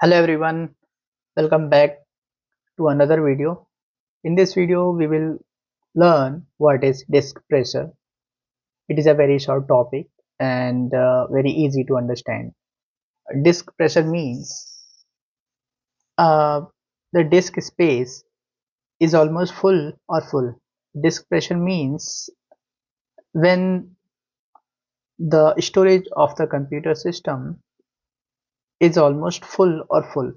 Hello everyone, welcome back to another video. In this video, we will learn what is disk pressure. It is a very short topic and very easy to understand. Disk pressure means uh, the disk space is almost full or full. Disk pressure means when the storage of the computer system is almost full or full.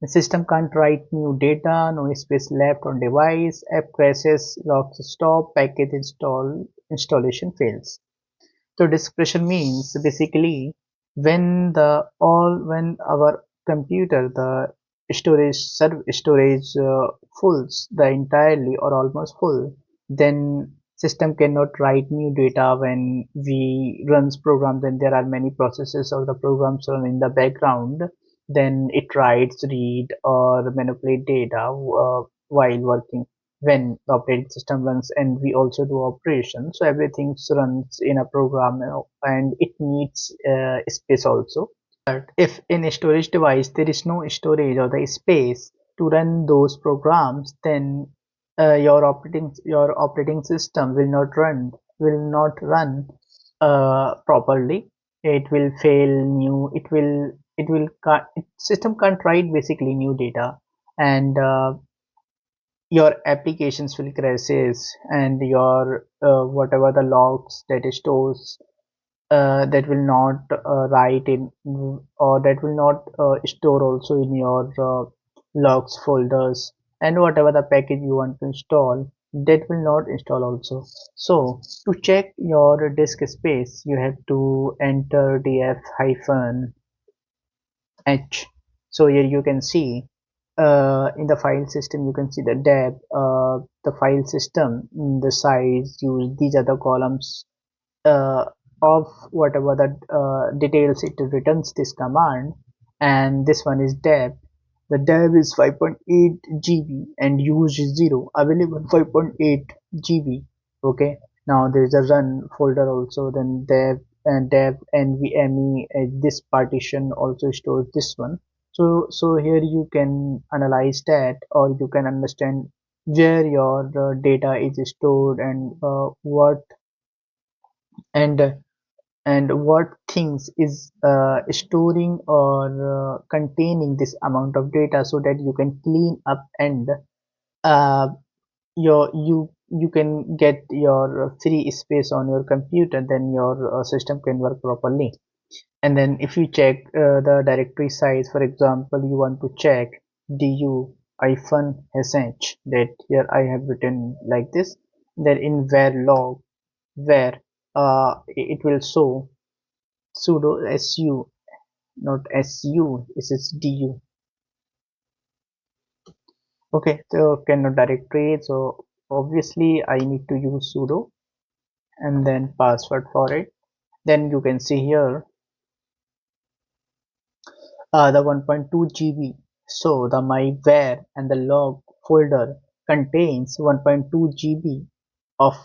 The system can't write new data, no space left on device, app crashes, locks stop, package installation fails. So disk pressure means basically when our computer the storage fulls the entirely or almost full, then system cannot write new data. When we runs program, then there are many processes of the programs run in the background, then it writes, read or manipulate data while working. When the operating system runs and we also do operations, so everything runs in a program, and it needs space also. But if in a storage device there is no storage or the space to run those programs, then your operating system will not run properly. It will fail new. System can't write basically new data, and your applications will crashes, and your whatever the logs that it stores, that will not write in, or that will not store also in your logs folders, and whatever the package you want to install, that will not install also. So to check your disk space, you have to enter df hyphen h. So here you can see, in the file system you can see the deb, the file system, the size, use, these are the columns uh, of whatever the details it returns this command. And this one is deb. The deb is 5.8 GB and use is 0, available 5.8 GB. Okay, now there is a run folder also, then deb and deb nvme, this partition also stores this one. So here you can analyze that, or you can understand where your data is stored, and what and what things is storing or containing this amount of data, so that you can clean up, and uh, you can get your free space on your computer, then your system can work properly. And then if you check the directory size, for example you want to check du -sh, that here I have written like this, then in var log, where it will show sudo su, not su, this is du. Okay, so cannot directory, so obviously I need to use sudo and then password for it. Then you can see here the 1.2 GB. So the my var and the log folder contains 1.2 GB of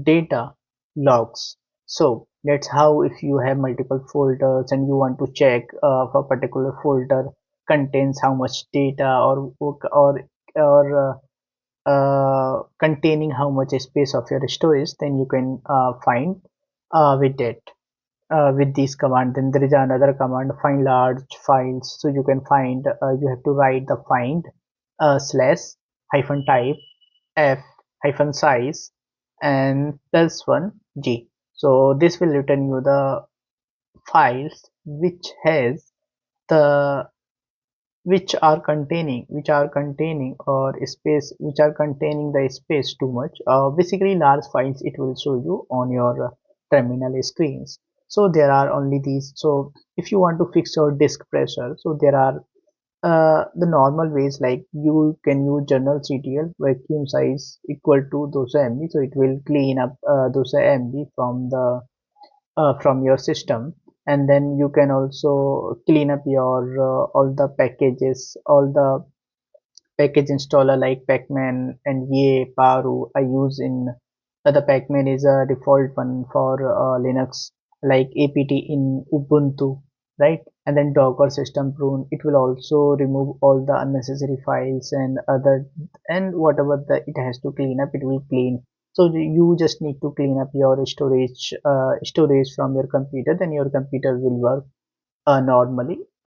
data logs. So that's how, if you have multiple folders and you want to check if a particular folder contains how much data, or containing how much space of your storage, then you can find with that, with this command. Then there is another command, find large files. So you can find, you have to write the find slash hyphen type f hyphen size and plus one g. So this will return you the files which has the which are containing or space, which are containing the space too much, basically large files it will show you on your terminal screens. So there are only these. So if you want to fix your disk pressure, so there are the normal ways, like you can use journalctl vacuum size equal to those MB, so it will clean up those MB from your system. And then you can also clean up your all the packages, all the package installer like pacman and Ye Paru I use in. The pacman is a default one for Linux, like apt in Ubuntu, right? And then Docker system prune, it will also remove all the unnecessary files and other, and whatever the it has to clean up, it will clean. So you just need to clean up your storage from your computer, then your computer will work normally.